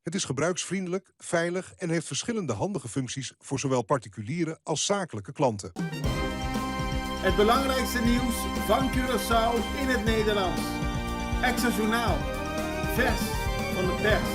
Het is gebruiksvriendelijk, veilig en heeft verschillende handige functies voor zowel particuliere als zakelijke klanten. Het belangrijkste nieuws van Curaçao in het Nederlands. Extra Journaal. Vers van de pers.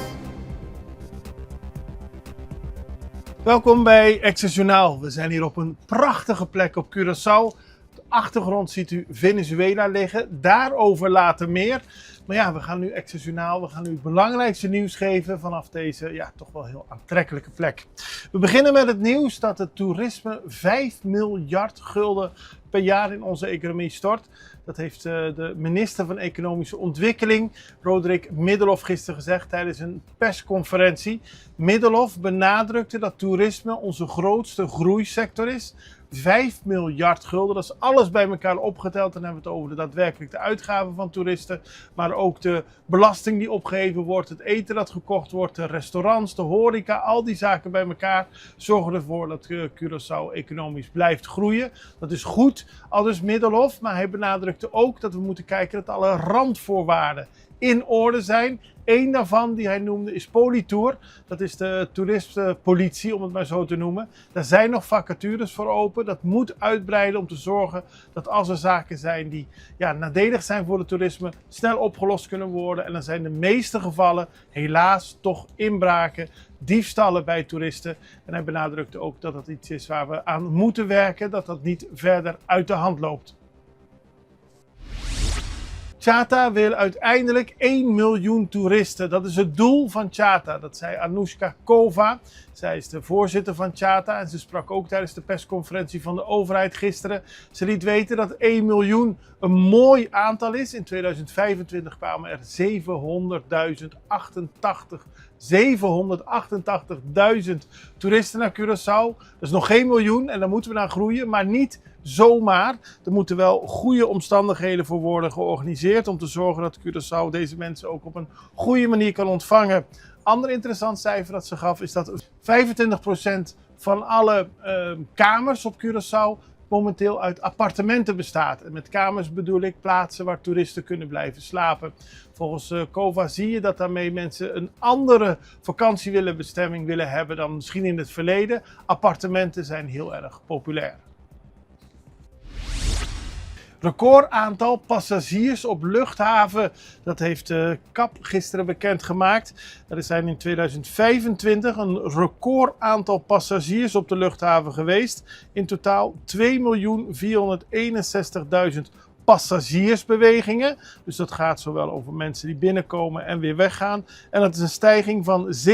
Welkom bij Extra Journaal. We zijn hier op een prachtige plek op Curaçao. Op de achtergrond ziet u Venezuela liggen. Daarover later meer. Maar ja, we gaan nu Extra Journaal. We gaan nu het belangrijkste nieuws geven vanaf deze toch wel heel aantrekkelijke plek. We beginnen met het nieuws dat het toerisme 5 miljard gulden per jaar in onze economie stort. Dat heeft de minister van Economische Ontwikkeling, Roderick Middelhoff, gisteren gezegd tijdens een persconferentie. Middelhoff benadrukte dat toerisme onze grootste groeisector is. 5 miljard gulden, dat is alles bij elkaar opgeteld. Dan hebben we het over de uitgaven van toeristen, maar ook de belasting die opgeheven wordt, het eten dat gekocht wordt, de restaurants, de horeca, al die zaken bij elkaar zorgen ervoor dat Curaçao economisch blijft groeien. Dat is goed, aldus Middelhoff, maar hij benadrukte ook dat we moeten kijken dat alle randvoorwaarden in orde zijn. Eén daarvan die hij noemde is Politour. Dat is de toeristenpolitie, om het maar zo te noemen. Daar zijn nog vacatures voor open. Dat moet uitbreiden om te zorgen dat als er zaken zijn die nadelig zijn voor het toerisme, snel opgelost kunnen worden. En dan zijn de meeste gevallen helaas toch inbraken, diefstallen bij toeristen. En hij benadrukte ook dat dat iets is waar we aan moeten werken, dat dat niet verder uit de hand loopt. Chata wil uiteindelijk 1 miljoen toeristen. Dat is het doel van Chata. Dat zei Anoushka Kova. Zij is de voorzitter van Chata en ze sprak ook tijdens de persconferentie van de overheid gisteren. Ze liet weten dat 1 miljoen een mooi aantal is. In 2025 kwamen er 788.000 toeristen naar Curaçao. Dat is nog geen miljoen en daar moeten we naar groeien, maar niet zomaar. Er moeten wel goede omstandigheden voor worden georganiseerd om te zorgen dat Curaçao deze mensen ook op een goede manier kan ontvangen. Ander interessant cijfer dat ze gaf is dat 25% van alle kamers op Curaçao momenteel uit appartementen bestaat. En met kamers bedoel ik plaatsen waar toeristen kunnen blijven slapen. Volgens Kova zie je dat daarmee mensen een andere vakantiebestemming willen hebben dan misschien in het verleden. Appartementen zijn heel erg populair. Record aantal passagiers op luchthaven, dat heeft KAP gisteren bekendgemaakt. Er zijn in 2025 een record aantal passagiers op de luchthaven geweest. In totaal 2.461.000 passagiersbewegingen. Dus dat gaat zowel over mensen die binnenkomen en weer weggaan. En dat is een stijging van 17%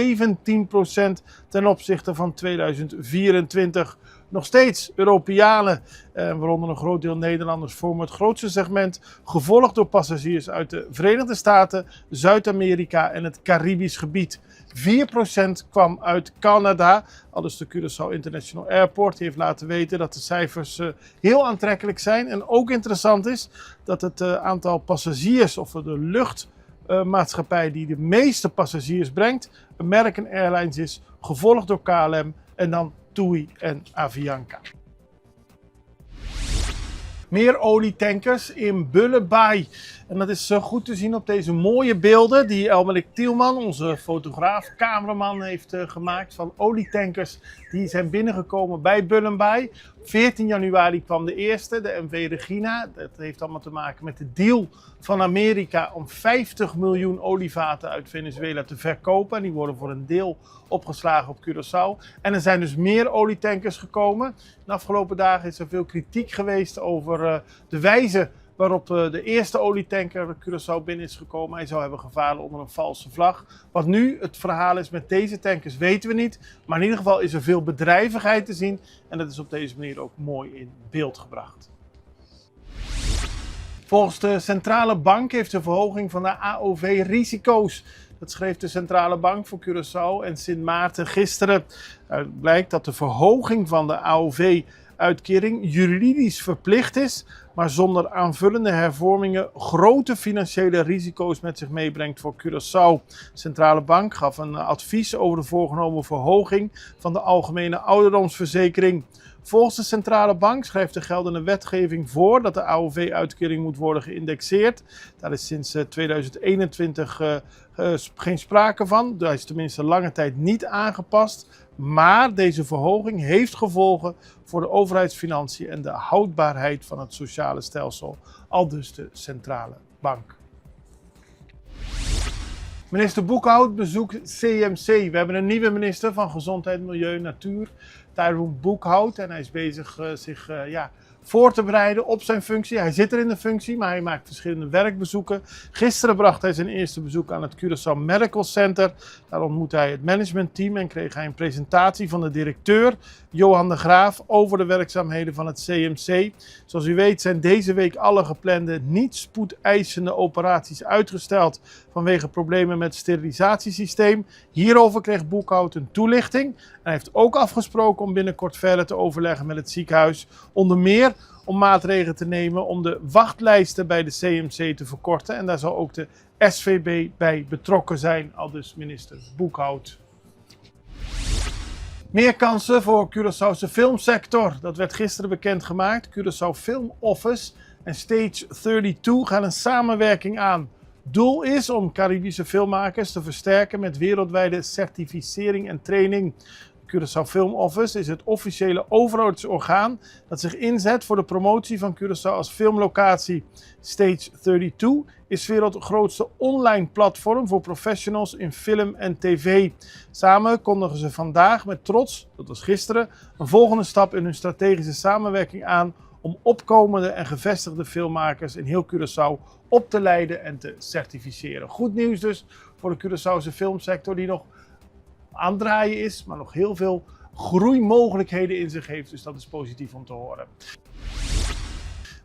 ten opzichte van 2024. Nog steeds Europeanen, waaronder een groot deel Nederlanders, vormen het grootste segment, gevolgd door passagiers uit de Verenigde Staten, Zuid-Amerika en het Caribisch gebied. 4% kwam uit Canada, aldus de Curaçao International Airport. Die heeft laten weten dat de cijfers heel aantrekkelijk zijn. En ook interessant is dat het aantal passagiers, of de luchtmaatschappij die de meeste passagiers brengt, American Airlines is, gevolgd door KLM en dan TUI en Avianca. Meer olietankers in Bullenbaai. En dat is goed te zien op deze mooie beelden die Elmerik Tielman, onze fotograaf, cameraman, heeft gemaakt van olietankers die zijn binnengekomen bij Bullenbaai. 14 januari kwam de eerste, de MV Regina. Dat heeft allemaal te maken met de deal van Amerika om 50 miljoen olievaten uit Venezuela te verkopen. En die worden voor een deel opgeslagen op Curaçao. En er zijn dus meer olietankers gekomen. De afgelopen dagen is er veel kritiek geweest over de wijze waarop de eerste olietanker Curaçao binnen is gekomen. Hij zou hebben gevaren onder een valse vlag. Wat nu het verhaal is met deze tankers weten we niet. Maar in ieder geval is er veel bedrijvigheid te zien. En dat is op deze manier ook mooi in beeld gebracht. Volgens de centrale bank heeft de verhoging van de AOV risico's. Dat schreef de centrale bank voor Curaçao en Sint Maarten gisteren. Het blijkt dat de verhoging van de AOV-uitkering juridisch verplicht is, maar zonder aanvullende hervormingen grote financiële risico's met zich meebrengt voor Curaçao. De Centrale Bank gaf een advies over de voorgenomen verhoging van de algemene ouderdomsverzekering. Volgens de Centrale Bank schrijft de geldende wetgeving voor dat de AOW-uitkering moet worden geïndexeerd. Daar is sinds 2021 geen sprake van. Dat is tenminste lange tijd niet aangepast. Maar deze verhoging heeft gevolgen voor de overheidsfinanciën en de houdbaarheid van het sociale stelsel. Aldus de Centrale Bank. Minister Boekhout bezoekt CMC. We hebben een nieuwe minister van Gezondheid, Milieu en Natuur, Tyrone Boekhout. En hij is bezig zich voor te bereiden op zijn functie. Hij zit er in de functie, maar hij maakt verschillende werkbezoeken. Gisteren bracht hij zijn eerste bezoek aan het Curaçao Medical Center. Daar ontmoette hij het managementteam en kreeg hij een presentatie van de directeur, Johan de Graaf, over de werkzaamheden van het CMC. Zoals u weet zijn deze week alle geplande niet spoedeisende operaties uitgesteld vanwege problemen met het sterilisatiesysteem. Hierover kreeg Boekhout een toelichting. Hij heeft ook afgesproken om binnenkort verder te overleggen met het ziekenhuis. Onder meer om maatregelen te nemen om de wachtlijsten bij de CMC te verkorten. En daar zal ook de SVB bij betrokken zijn, aldus minister Boekhout. Meer kansen voor Curaçaose filmsector. Dat werd gisteren bekendgemaakt. Curaçao Film Office en Stage 32 gaan een samenwerking aan. Doel is om Caribische filmmakers te versterken met wereldwijde certificering en training. Curaçao Film Office is het officiële overheidsorgaan dat zich inzet voor de promotie van Curaçao als filmlocatie. Stage 32 is werelds grootste online platform voor professionals in film en tv. Samen kondigen ze vandaag met trots, dat was gisteren, een volgende stap in hun strategische samenwerking aan om opkomende en gevestigde filmmakers in heel Curaçao op te leiden en te certificeren. Goed nieuws dus voor de Curaçaose filmsector die nog aan het draaien is, maar nog heel veel groeimogelijkheden in zich heeft. Dus dat is positief om te horen.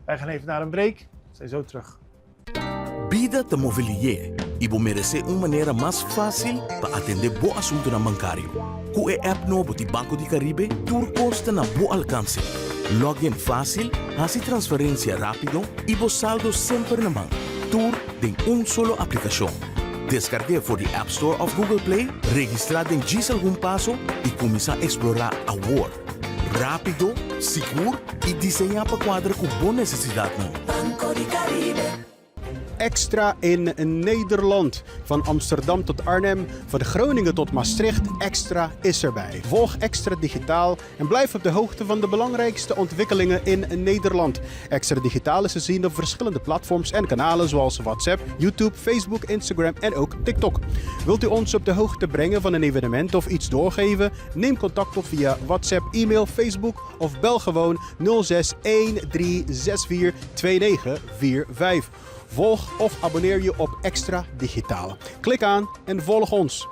Wij gaan even naar een break. We zijn zo terug. Vida te mobilier. Ibo merece uma maneira mais fácil para atender bo assunto na bancário. Com a app no Boti Banco de Caribe, tudo consta na bo alcance. Login fácil, hace transferência rápido e bo saldo sempre na mão. Tudo em solo aplicação. Descargue voor de App Store of Google Play, registrar em diz algum passo e começar a explorar a world. Rápido, seguro e desenhar para quadra com boa necessidade. Banco de Caribe. Extra in Nederland. Van Amsterdam tot Arnhem, van Groningen tot Maastricht, Extra is erbij. Volg Extra Digitaal en blijf op de hoogte van de belangrijkste ontwikkelingen in Nederland. Extra Digitaal is te zien op verschillende platforms en kanalen zoals WhatsApp, YouTube, Facebook, Instagram en ook TikTok. Wilt u ons op de hoogte brengen van een evenement of iets doorgeven? Neem contact op via WhatsApp, e-mail, Facebook of bel gewoon 06 1364 2945. Volg of abonneer je op Extra Digitaal. Klik aan en volg ons.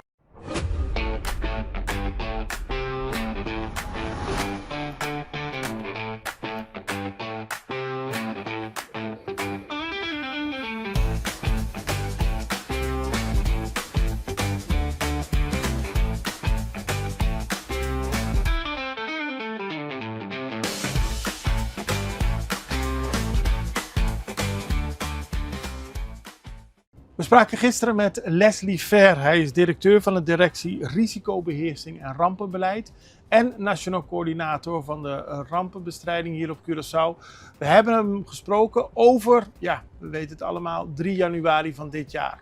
We spraken gisteren met Leslie Ver. Hij is directeur van de directie Risicobeheersing en Rampenbeleid en nationaal coördinator van de rampenbestrijding hier op Curaçao. We hebben hem gesproken over, we weten het allemaal, 3 januari van dit jaar.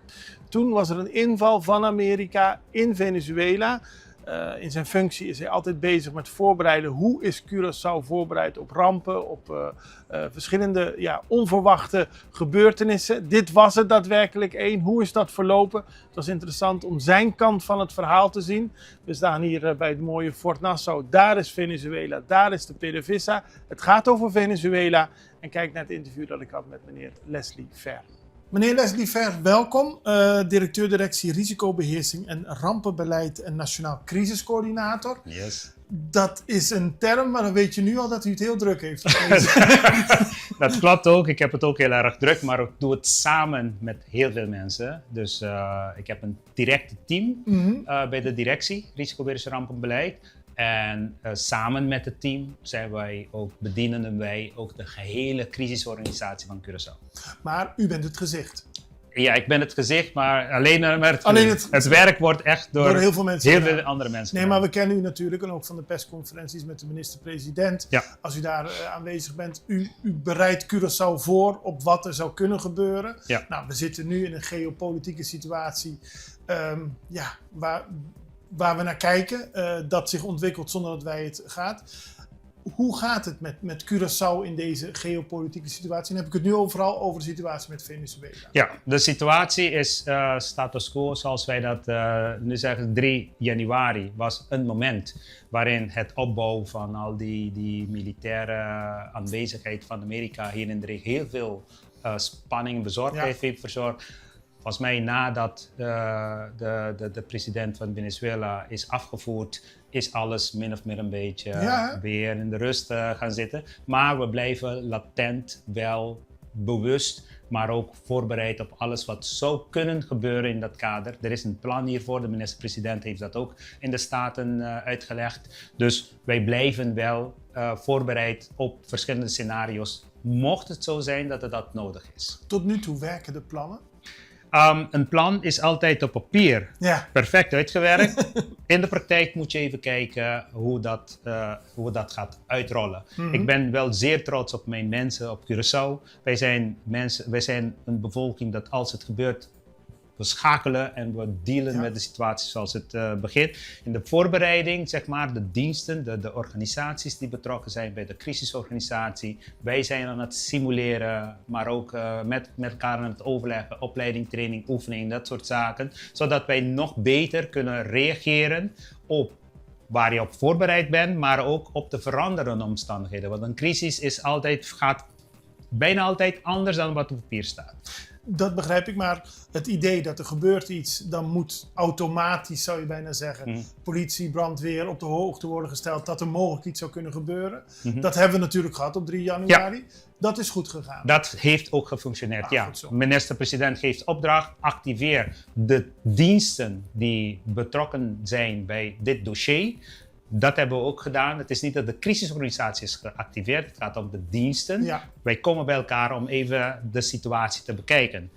Toen was er een inval van Amerika in Venezuela. In zijn functie is hij altijd bezig met voorbereiden. Hoe is Curaçao voorbereid op rampen, op verschillende onverwachte gebeurtenissen. Dit was er daadwerkelijk één. Hoe is dat verlopen? Het was interessant om zijn kant van het verhaal te zien. We staan hier bij het mooie Fort Nassau. Daar is Venezuela, daar is de PDVSA. Het gaat over Venezuela. En kijk naar het interview dat ik had met meneer Leslie Ver. Meneer Leslie Ver, welkom. Directeur directie Risicobeheersing en Rampenbeleid en Nationaal Crisiscoördinator. Yes. Dat is een term, maar dan weet je nu al dat u het heel druk heeft. Dat klopt ook. Ik heb het ook heel erg druk, maar ik doe het samen met heel veel mensen. Dus ik heb een direct team bij de directie Risicobeheersing en Rampenbeleid. En samen met het team bedienen wij ook de gehele crisisorganisatie van Curaçao. Maar u bent het gezicht. Ja, ik ben het gezicht, maar het werk wordt echt door heel veel mensen heel gedaan. veel andere mensen Nee, gedaan. maar we kennen u natuurlijk en ook van de persconferenties met de minister-president. Ja. Als u daar aanwezig bent, u bereidt Curaçao voor op wat er zou kunnen gebeuren. Ja. Nou, we zitten nu in een geopolitieke situatie waar we naar kijken, dat zich ontwikkelt zonder dat wij het gaat. Hoe gaat het met Curaçao in deze geopolitieke situatie? En heb ik het nu overal over de situatie met Venezuela. Ja, de situatie is status quo zoals wij dat nu zeggen. 3 januari was een moment waarin het opbouw van al die militaire aanwezigheid van Amerika hier in de regio heel veel spanning en bezorgdheid heeft verzorgd. Volgens mij nadat de president van Venezuela is afgevoerd, is alles min of meer een beetje weer in de rust gaan zitten. Maar we blijven latent wel bewust, maar ook voorbereid op alles wat zou kunnen gebeuren in dat kader. Er is een plan hiervoor, de minister-president heeft dat ook in de Staten uitgelegd. Dus wij blijven wel voorbereid op verschillende scenario's, mocht het zo zijn dat dat nodig is. Tot nu toe werken de plannen? Een plan is altijd op papier perfect uitgewerkt. In de praktijk moet je even kijken hoe dat gaat uitrollen. Ik ben wel zeer trots op mijn mensen op Curaçao. Wij zijn een bevolking dat als het gebeurt, we schakelen en we dealen met de situatie zoals het begint. In de voorbereiding, zeg maar, de diensten, de organisaties die betrokken zijn bij de crisisorganisatie. Wij zijn aan het simuleren, maar ook met elkaar aan het overleggen, opleiding, training, oefening, dat soort zaken. Zodat wij nog beter kunnen reageren op waar je op voorbereid bent, maar ook op de veranderende omstandigheden. Want een crisis gaat bijna altijd anders dan wat op papier staat. Dat begrijp ik, maar het idee dat er gebeurt iets, dan moet automatisch, zou je bijna zeggen, politie, brandweer op de hoogte worden gesteld dat er mogelijk iets zou kunnen gebeuren. Dat hebben we natuurlijk gehad op 3 januari. Ja. Dat is goed gegaan. Dat heeft ook gefunctioneerd, De minister-president geeft opdracht, activeer de diensten die betrokken zijn bij dit dossier. Dat hebben we ook gedaan. Het is niet dat de crisisorganisatie is geactiveerd. Het gaat om de diensten. Ja. Wij komen bij elkaar om even de situatie te bekijken.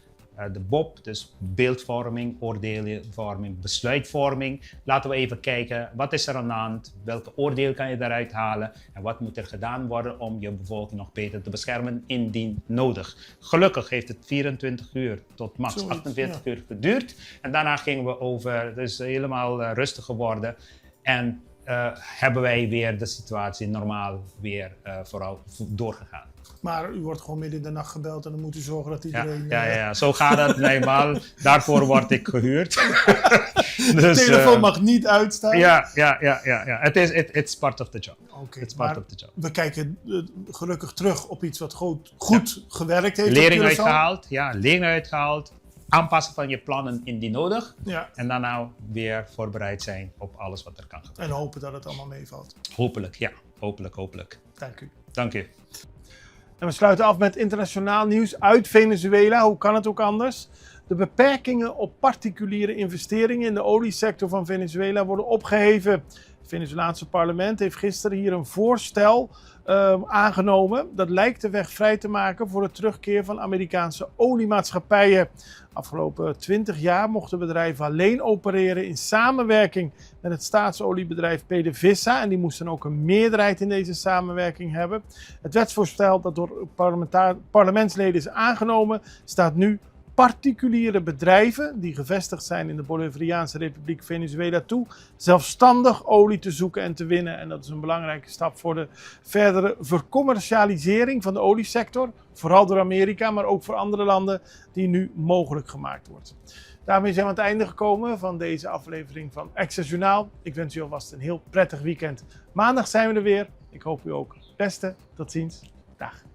De BOP, dus beeldvorming, oordeelvorming, besluitvorming. Laten we even kijken, wat is er aan de hand? Welke oordeel kan je daaruit halen? En wat moet er gedaan worden om je bevolking nog beter te beschermen indien nodig? Gelukkig heeft het 24 uur tot max 48 uur geduurd. En daarna gingen we over, dus helemaal rustig geworden. En hebben wij weer de situatie normaal weer vooral doorgegaan. Maar u wordt gewoon midden in de nacht gebeld en dan moet u zorgen dat iedereen... Ja, zo gaat het eenmaal. Daarvoor word ik gehuurd. Dus, de telefoon mag niet uitstaan? Ja. It's part of the job. Okay, we kijken gelukkig terug op iets wat goed gewerkt heeft. Lering uitgehaald. Aanpassen van je plannen indien nodig. Ja. En dan nou weer voorbereid zijn op alles wat er kan gebeuren. En hopen dat het allemaal meevalt. Hopelijk, ja. Hopelijk. Dank u. Dank u. En we sluiten af met internationaal nieuws uit Venezuela. Hoe kan het ook anders? De beperkingen op particuliere investeringen in de oliesector van Venezuela worden opgeheven. Het Venezolaanse parlement heeft gisteren hier een voorstel aangenomen. Dat lijkt de weg vrij te maken voor de terugkeer van Amerikaanse oliemaatschappijen. Afgelopen 20 jaar mochten bedrijven alleen opereren in samenwerking met het staatsoliebedrijf PDVSA. En die moesten ook een meerderheid in deze samenwerking hebben. Het wetsvoorstel dat door parlementsleden is aangenomen staat nu particuliere bedrijven die gevestigd zijn in de Bolivariaanse Republiek Venezuela toe zelfstandig olie te zoeken en te winnen. En dat is een belangrijke stap voor de verdere vercommercialisering van de oliesector. Vooral door Amerika, maar ook voor andere landen die nu mogelijk gemaakt wordt. Daarmee zijn we aan het einde gekomen van deze aflevering van Access Journaal. Ik wens u alvast een heel prettig weekend. Maandag zijn we er weer. Ik hoop u ook. Beste, tot ziens. Dag.